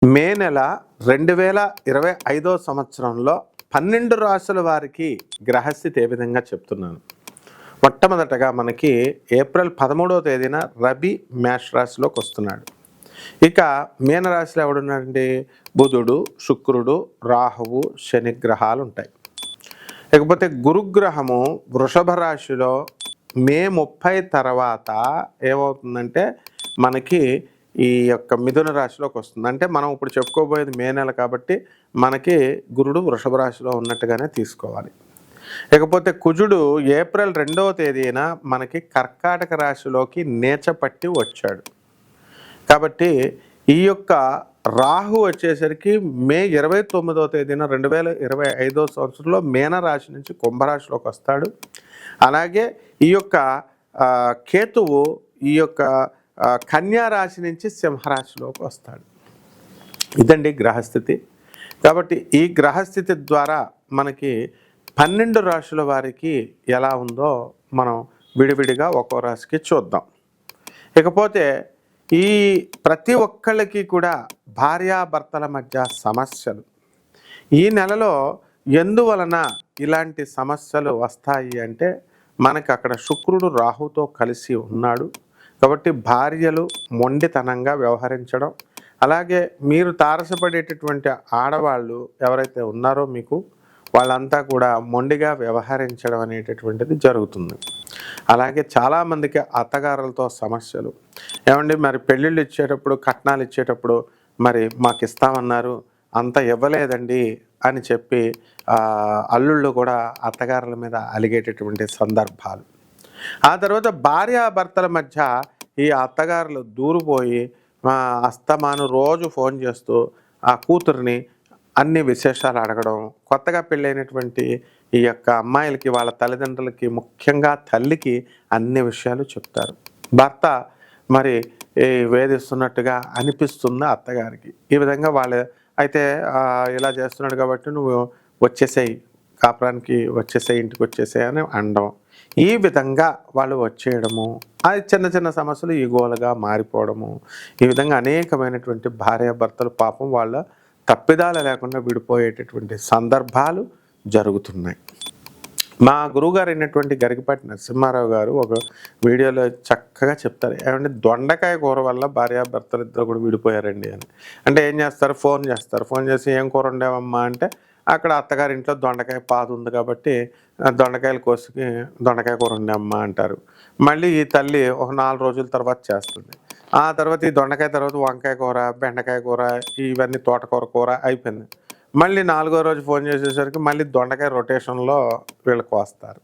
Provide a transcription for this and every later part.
మే నెల 2025 సంవత్సరంలో 12 రాశుల వారికి గ్రహస్థితి ఏ విధంగా చెప్తున్నాను. మొట్టమొదటగా మనకి ఏప్రిల్ 13వ తేదీన రవి మేష రాశిలోకి వస్తున్నాడు. ఇక మీనరాశిలో ఎవడున్నాడండి? బుధుడు, శుక్రుడు, రాహువు, శని గ్రహాలు ఉంటాయి. ఇకపోతే గురుగ్రహము వృషభ రాశిలో మే 30 తర్వాత ఏమవుతుందంటే మనకి ఈ యొక్క మిథున రాశిలోకి వస్తుంది. అంటే మనం ఇప్పుడు చెప్పుకోబోయేది మే నెల కాబట్టి మనకి గురుడు వృషభ రాశిలో ఉన్నట్టుగానే తీసుకోవాలి. ఇకపోతే కుజుడు ఏప్రిల్ 2వ తేదీన మనకి కర్కాటక రాశిలోకి నీచపట్టి వచ్చాడు. కాబట్టి ఈ యొక్క రాహు వచ్చేసరికి మే 29వ తేదీన 2025 సంవత్సరంలో మీన రాశి నుంచి కుంభరాశిలోకి వస్తాడు. అలాగే ఈ యొక్క కేతువు ఈ యొక్క కన్యా రాశి నుంచి సింహరాశిలోకి వస్తాడు. ఇదండి గ్రహస్థితి. కాబట్టి ఈ గ్రహస్థితి ద్వారా మనకి 12 రాశుల వారికి ఎలా ఉందో మనం విడివిడిగా ఒక్కో రాశికి చూద్దాం. ఇకపోతే ఈ ప్రతి ఒక్కళ్ళకి కూడా భార్యాభర్తల మధ్య సమస్యలు ఈ నెలలో ఎందువలన ఇలాంటి సమస్యలు వస్తాయి అంటే మనకి అక్కడ శుక్రుడు రాహుతో కలిసి ఉన్నాడు. కాబట్టి భార్యలు మొండితనంగా వ్యవహరించడం, అలాగే మీరు తారసపడేటటువంటి ఆడవాళ్ళు ఎవరైతే ఉన్నారో మీకు వాళ్ళంతా కూడా మొండిగా వ్యవహరించడం అనేటటువంటిది జరుగుతుంది. అలాగే చాలామందికి అత్తగారులతో సమస్యలు. ఏమండి మరి పెళ్ళిళ్ళు ఇచ్చేటప్పుడు కట్నాలు ఇచ్చేటప్పుడు మరి మాకు ఇస్తామన్నారు అంత ఇవ్వలేదండి అని చెప్పి అల్లుళ్ళు కూడా అత్తగారుల మీద అలిగేటటువంటి సందర్భాలు. ఆ తర్వాత భార్యాభర్తల మధ్య ఈ అత్తగారులు దూరిపోయి అస్తమాను రోజు ఫోన్ చేస్తూ ఆ కూతుర్ని అన్ని విశేషాలు అడగడం, కొత్తగా పెళ్ళైనటువంటి ఈ యొక్క అమ్మాయిలకి వాళ్ళ తల్లిదండ్రులకి ముఖ్యంగా తల్లికి అన్ని విషయాలు చెప్తారు. భర్త మరి వేధిస్తున్నట్టుగా అనిపిస్తుంది అత్తగారికి. ఈ విధంగా వాళ్ళు అయితే ఇలా చేస్తున్నాడు కాబట్టి నువ్వు వచ్చేసేయి, కాపురానికి వచ్చేసేయి, ఇంటికి వచ్చేసేయి అని అనడం. ఈ విధంగా వాళ్ళు వచ్చేయడము, అది చిన్న చిన్న సమస్యలు ఈగోలుగా మారిపోవడము, ఈ విధంగా అనేకమైనటువంటి భార్యాభర్తలు పాపం వాళ్ళ తప్పిదాలు లేకుండా విడిపోయేటటువంటి సందర్భాలు జరుగుతున్నాయి. మా గురువుగారు అయినటువంటి గరికపాటి నరసింహారావు గారు ఒక వీడియోలో చక్కగా చెప్తారు. ఏమంటే దొండకాయ కూర వల్ల భార్యాభర్తలు ఇద్దరు కూడా విడిపోయారండి అని. అంటే ఏం చేస్తారు? ఫోన్ చేస్తారు. ఫోన్ చేసి ఏం కూర వండావమ్మా అంటే అక్కడ అత్తగారి ఇంట్లో దొండకాయ పాదు ఉంది కాబట్టి దొండకాయలు కోసుకి దొండకాయ కూర వండామ్మా అంటారు. మళ్ళీ ఈ తల్లి ఒక 4 రోజుల తర్వాత చేస్తుంది. ఆ తర్వాత ఈ దొండకాయ తర్వాత వంకాయ కూర, బెండకాయ కూర, ఇవన్నీ తోటకూర కూర అయిపోయింది. మళ్ళీ 4వ రోజు ఫోన్ చేసేసరికి మళ్ళీ దొండకాయ రొటేషన్లో వీళ్ళు కోస్తారు.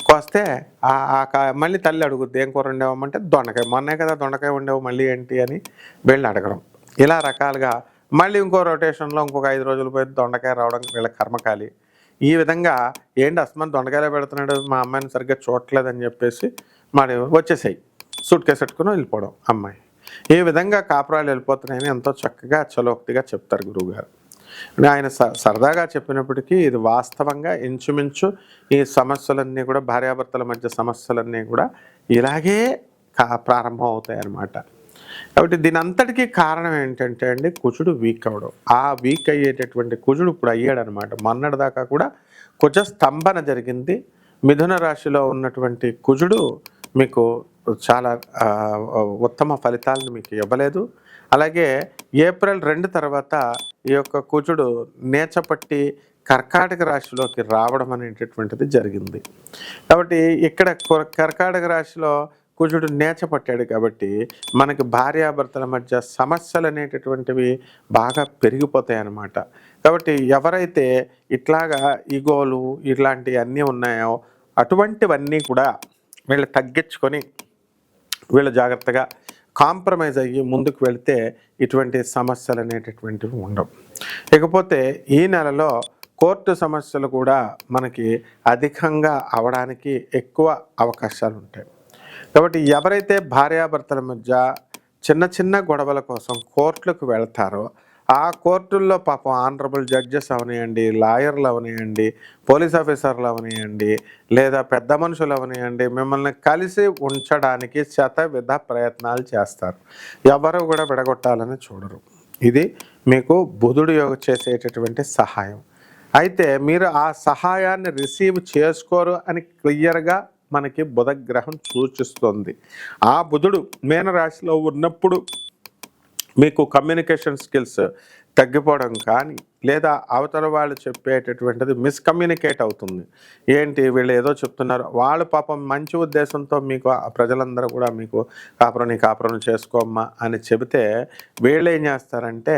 కోస్తే మళ్ళీ తల్లి అడుగుద్ది ఏం కూర వండావమ్మంటే దొండకాయ, మొన్నే కదా దొండకాయ వండావు మళ్ళీ ఏంటి అని వీళ్ళని అడగడం. ఇలా రకాలుగా మళ్ళీ ఇంకో రొటేషన్లో ఇంకొక 5 రోజులు పోయి దొండకాయ రావడం వీళ్ళ కర్మకాలి. ఈ విధంగా ఏంటి అస్మాన్ దొండకాయలే పెడుతున్నాడు, మా అమ్మాయిని సరిగ్గా చూడట్లేదని చెప్పేసి మరి వచ్చేసాయి సూట్ కేసు పెట్టుకుని వెళ్ళిపోవడం అమ్మాయి. ఈ విధంగా కాపురాలు వెళ్ళిపోతున్నాయని ఎంతో చక్కగా చలోక్తిగా చెప్తారు గురువుగారు. ఆయన సరదాగా చెప్పినప్పటికీ ఇది వాస్తవంగా ఇంచుమించు ఈ సమస్యలన్నీ కూడా భార్యాభర్తల మధ్య సమస్యలన్నీ కూడా ఇలాగే ప్రారంభం అవుతాయి అన్నమాట. కాబట్టి దీని అంతటికీ కారణం ఏంటంటే అండి కుజుడు వీక్ అవ్వడం. ఆ వీక్ అయ్యేటటువంటి కుజుడు ఇప్పుడు అయ్యాడనమాట. మొన్నటిదాకా కూడా కుజ స్తంభన జరిగింది. మిథున రాశిలో ఉన్నటువంటి కుజుడు మీకు చాలా ఉత్తమ ఫలితాలను మీకు ఇవ్వలేదు. అలాగే ఏప్రిల్ 2 తర్వాత ఈ యొక్క కుజుడు నీచపట్టి కర్కాటక రాశిలోకి రావడం అనేటటువంటిది జరిగింది. కాబట్టి ఇక్కడ కర్కాటక రాశిలో కుజుడు నీచపట్టాడు కాబట్టి మనకి భార్యాభర్తల మధ్య సమస్యలు అనేటటువంటివి బాగా పెరిగిపోతాయి అన్నమాట. కాబట్టి ఎవరైతే ఇట్లాగా ఈగోలు ఇట్లాంటివి అన్నీ ఉన్నాయో అటువంటివన్నీ కూడా వీళ్ళు తగ్గించుకొని వీళ్ళు జాగ్రత్తగా కాంప్రమైజ్ అయ్యి ముందుకు వెళితే ఇటువంటి సమస్యలు అనేటటువంటివి ఉండవు. ఇకపోతే ఈ నెలలో కోర్టు సమస్యలు కూడా మనకి అధికంగా అవడానికి ఎక్కువ అవకాశాలు ఉంటాయి. కాబట్టి ఎవరైతే భార్యాభర్తల మధ్య చిన్న చిన్న గొడవల కోసం కోర్టులకు వెళ్తారో ఆ కోర్టుల్లో పాపం ఆనరబుల్ జడ్జెస్ అవనియండి, లాయర్లు అవనియండి, పోలీస్ ఆఫీసర్లు అవనియండి, లేదా పెద్ద మనుషులు అవనియండి, మిమ్మల్ని కలిసి ఉంచడానికి శతవిధ ప్రయత్నాలు చేస్తారు. ఎవరు కూడా విడగొట్టాలని చూడరు. ఇది మీకు బుధుడు చేసేటటువంటి సహాయం. అయితే మీరు ఆ సహాయాన్ని రిసీవ్ చేసుకోరు అని క్లియర్గా మనకి బుధగ్రహం సూచిస్తుంది. ఆ బుధుడు మీనరాశిలో ఉన్నప్పుడు మీకు కమ్యూనికేషన్ స్కిల్స్ తగ్గిపోవడం కానీ, లేదా అవతల వాళ్ళు చెప్పేటటువంటిది మిస్కమ్యూనికేట్ అవుతుంది. ఏంటి వీళ్ళు ఏదో చెప్తున్నారు, వాళ్ళు పాపం మంచి ఉద్దేశంతో మీకు ప్రజలందరూ కూడా మీకు నీ కాపురం చేసుకోమ్మా అని చెబితే వీళ్ళు ఏం చేస్తారంటే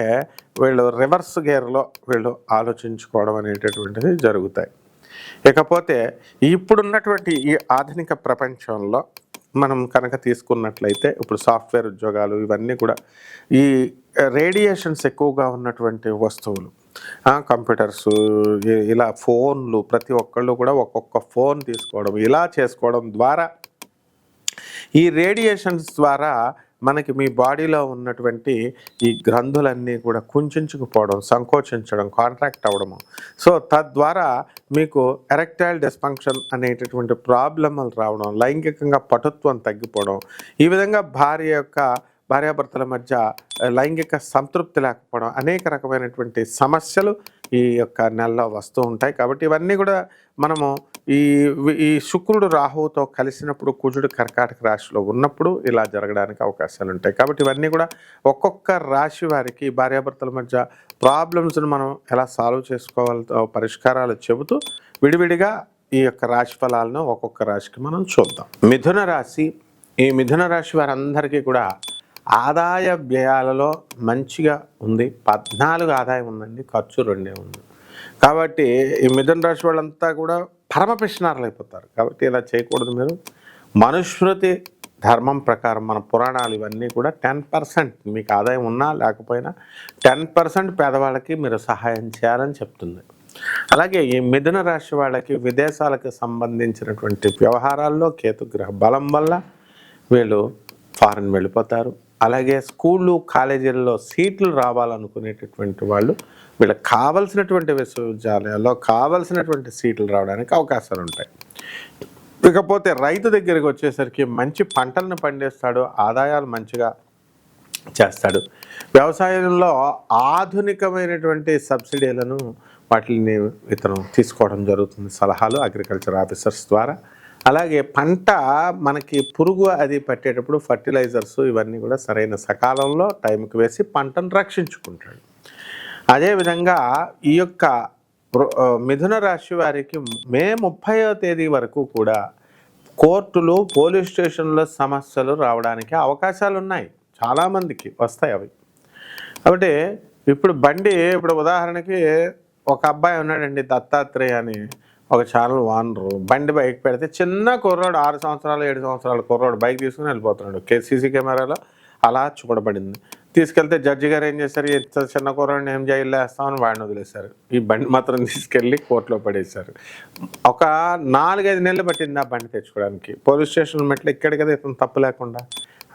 వీళ్ళు రివర్స్ గేర్లో వీళ్ళు ఆలోచించుకోవడం అనేటటువంటిది జరుగుతాయి. ఇకపోతే ఇప్పుడున్నటువంటి ఈ ఆధునిక ప్రపంచంలో మనం కనుక తీసుకున్నట్లయితే ఇప్పుడు సాఫ్ట్వేర్ ఉద్యోగాలు ఇవన్నీ కూడా ఈ రేడియేషన్స్ ఎక్కువగా ఉన్నటువంటి వస్తువులు, కంప్యూటర్స్, ఇలా ఫోన్లు, ప్రతి ఒక్కళ్ళు కూడా ఒక్కొక్క ఫోన్ తీసుకోవడం, ఇలా చేసుకోవడం ద్వారా ఈ రేడియేషన్స్ ద్వారా మనకి మీ బాడీలో ఉన్నటువంటి ఈ గ్రంథులన్నీ కూడా కుంచుకుపోవడం, సంకోచించడం, కాంట్రాక్ట్ అవ్వడము. సో తద్వారా మీకు ఎరెక్టైల్ డిస్ఫంక్షన్ అనేటటువంటి ప్రాబ్లమ్లు రావడం, లైంగికంగా పటుత్వం తగ్గిపోవడం, ఈ విధంగా భార్యాభర్తల మధ్య లైంగిక సంతృప్తి లేకపోవడం, అనేక రకమైనటువంటి సమస్యలు ఈ యొక్క నెలలో వస్తూ ఉంటాయి. కాబట్టి ఇవన్నీ కూడా మనము ఈ శుక్రుడు రాహువుతో కలిసినప్పుడు, కుజుడు కర్కాటక రాశిలో ఉన్నప్పుడు ఇలా జరగడానికి అవకాశాలు ఉంటాయి. కాబట్టి ఇవన్నీ కూడా ఒక్కొక్క రాశి వారికి భార్యాభర్తల మధ్య ప్రాబ్లమ్స్ని మనం ఎలా సాల్వ్ చేసుకోవాలో పరిష్కారాలు చెబుతూ విడివిడిగా ఈ యొక్క రాశి ఫలాలను ఒక్కొక్క రాశికి మనం చూద్దాం. మిథున రాశి, ఈ మిథున రాశి వారందరికీ కూడా ఆదాయ వ్యయాలలో మంచిగా ఉంది. 14 ఆదాయం ఉందండి, ఖర్చు 2 ఉంది. కాబట్టి ఈ మిథున రాశి వాళ్ళంతా కూడా పరమపిష్నారులు అయిపోతారు. కాబట్టి ఇలా చేయకూడదు. మీరు మనుస్మృతి ధర్మం ప్రకారం మన పురాణాలు ఇవన్నీ కూడా 10% మీకు ఆదాయం ఉన్నా లేకపోయినా 10% పేదవాళ్ళకి మీరు సహాయం చేయాలని చెప్తుంది. అలాగే ఈ మిథున రాశి వాళ్ళకి విదేశాలకు సంబంధించినటువంటి వ్యవహారాల్లో కేతుగ్రహ బలం వల్ల వీళ్ళు ఫారెన్ వెళ్ళిపోతారు. అలాగే స్కూళ్ళు, కాలేజీల్లో సీట్లు రావాలనుకునేటటువంటి వాళ్ళు వీళ్ళకి కావలసినటువంటి విశ్వవిద్యాలయాల్లో కావలసినటువంటి సీట్లు రావడానికి అవకాశాలు ఉంటాయి. ఇకపోతే రైతు దగ్గరికి వచ్చేసరికి మంచి పంటలను పండిస్తాడు, ఆదాయాలు మంచిగా చేస్తాడు. వ్యవసాయంలో ఆధునికమైనటువంటి సబ్సిడీలను వాటిని ఇతను తీసుకోవడం జరుగుతుంది, సలహాలు అగ్రికల్చర్ ఆఫీసర్స్ ద్వారా. అలాగే పంట మనకి పురుగు అది పట్టేటప్పుడు ఫర్టిలైజర్స్ ఇవన్నీ కూడా సరైన సకాలంలో టైంకి వేసి పంటను రక్షించుకుంటాడు. అదేవిధంగా ఈ యొక్క మిథున రాశి వారికి మే 30వ తేదీ వరకు కూడా కోర్టులు, పోలీస్ స్టేషన్లో సమస్యలు రావడానికి అవకాశాలు ఉన్నాయి. చాలామందికి వస్తాయి అవి. కాబట్టి ఇప్పుడు ఉదాహరణకి ఒక అబ్బాయి ఉన్నాడండి, దత్తాత్రేయ అని, ఒక ఛానల్ ఓనరు. బండి బైక్ పెడితే చిన్న కుర్రాడు, 6 సంవత్సరాలు 7 సంవత్సరాల కుర్రాడు బైక్ తీసుకుని వెళ్ళిపోతున్నాడు. సీసీ కెమెరాలో అలా చూడబడింది. తీసుకెళ్తే జడ్జి గారు ఏం చేశారు, ఎంత చిన్న కుర్రాడిని ఏం జైల్లో వేస్తామని వాడిని వదిలేశారు. ఈ బండి మాత్రం తీసుకెళ్ళి కోర్టులో పడేశారు. ఒక 4-5 నెలలు పట్టింది ఆ బండి తెచ్చుకోవడానికి. పోలీస్ స్టేషన్ మెట్లు ఎక్కడ కదా ఇతను తప్పు లేకుండా.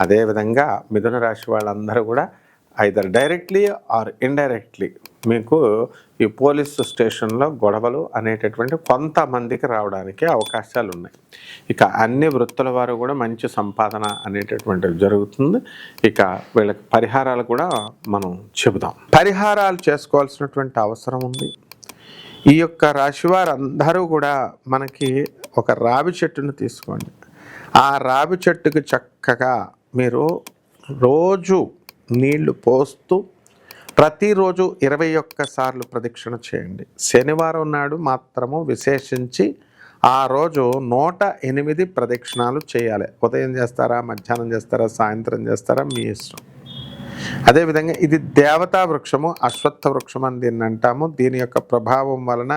అదేవిధంగా మిథున రాశి వాళ్ళందరూ కూడా ఐదర్ డైరెక్ట్లీ ఆర్ ఇండైరెక్ట్లీ మీకు ఈ పోలీస్ స్టేషన్లో గొడవలు అనేటటువంటి కొంతమందికి రావడానికి అవకాశాలు ఉన్నాయి. ఇక అన్ని వృత్తుల వారు కూడా మంచి సంపాదన అనేటటువంటిది జరుగుతుంది. ఇక వీళ్ళకి పరిహారాలు కూడా మనం చెబుదాం. పరిహారాలు చేసుకోవాల్సినటువంటి అవసరం ఉంది. ఈ యొక్క రాశి వారందరూ కూడా మనకి ఒక రావి చెట్టును తీసుకోండి. ఆ రావి చెట్టుకు చక్కగా మీరు రోజు నీళ్లు పోస్తూ ప్రతిరోజు 21 సార్లు ప్రదక్షిణ చేయండి. శనివారం నాడు మాత్రము విశేషించి ఆ రోజు 108 ప్రదక్షిణాలు చేయాలి. ఉదయం చేస్తారా, మధ్యాహ్నం చేస్తారా, సాయంత్రం చేస్తారా, మీ ఇష్టం. అదేవిధంగా ఇది దేవతా వృక్షము, అశ్వత్థ వృక్షం అని దీన్ని అంటాము. దీని యొక్క ప్రభావం వలన,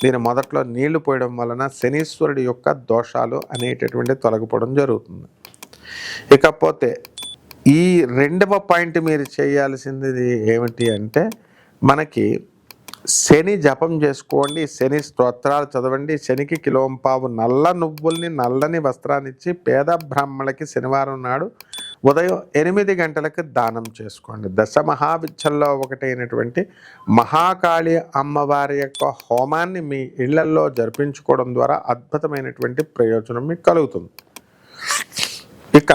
దీని మొదట్లో నీళ్లు పోయడం వలన శనీశ్వరుడి యొక్క దోషాలు అనేటటువంటి తొలగిపోవడం జరుగుతుంది. ఇకపోతే ఈ 2వ పాయింట్ మీరు చేయాల్సింది ఏమిటి అంటే, మనకి శని జపం చేసుకోండి, శని స్తోత్రాలు చదవండి, శనికి కిలోంపావు నల్ల నువ్వుల్ని నల్లని వస్త్రాన్ని ఇచ్చి పేద బ్రాహ్మణులకి శనివారం నాడు ఉదయం 8 గంటలకు దానం చేసుకోండి. దశ మహావిద్యల్లో ఒకటైనటువంటి మహాకాళి అమ్మవారి యొక్క హోమాన్ని మీ ఇళ్లల్లో జరిపించుకోవడం ద్వారా అద్భుతమైనటువంటి ప్రయోజనం మీకు కలుగుతుంది. ఇక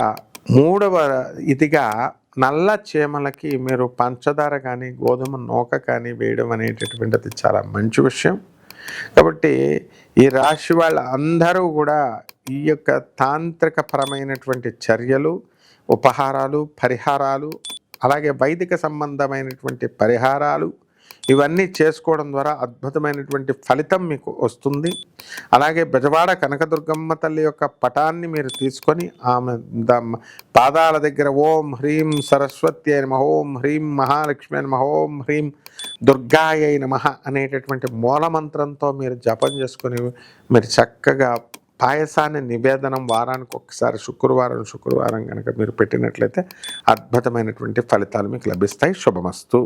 3వ ఇదిగా నల్ల చీమలకి మీరు పంచదార కానీ గోధుమ నూక కానీ వేయడం అనేటటువంటిది చాలా మంచి విషయం. కాబట్టి ఈ రాశి వాళ్ళ అందరూ కూడా ఈ యొక్క తాంత్రిక పరమైనటువంటి చర్యలు, ఉపహారాలు, పరిహారాలు, అలాగే వైదిక సంబంధమైనటువంటి పరిహారాలు ఇవన్నీ చేసుకోవడం ద్వారా అద్భుతమైనటువంటి ఫలితం మీకు వస్తుంది. అలాగే బెజవాడ కనకదుర్గమ్మ తల్లి యొక్క పటాన్ని మీరు తీసుకొని ఆమె పాదాల దగ్గర ఓం హ్రీం సరస్వతి అయిన నమః, ఓం హ్రీం మహాలక్ష్మి అయిన నమః, ఓం హ్రీం దుర్గాయ నమః అనేటటువంటి మూలమంత్రంతో మీరు జపం చేసుకొని మీరు చక్కగా పాయసాన్ని నివేదనం వారానికి ఒకసారి శుక్రవారం కనుక మీరు పెట్టినట్లయితే అద్భుతమైనటువంటి ఫలితాలు మీకు లభిస్తాయి. శుభమస్తు.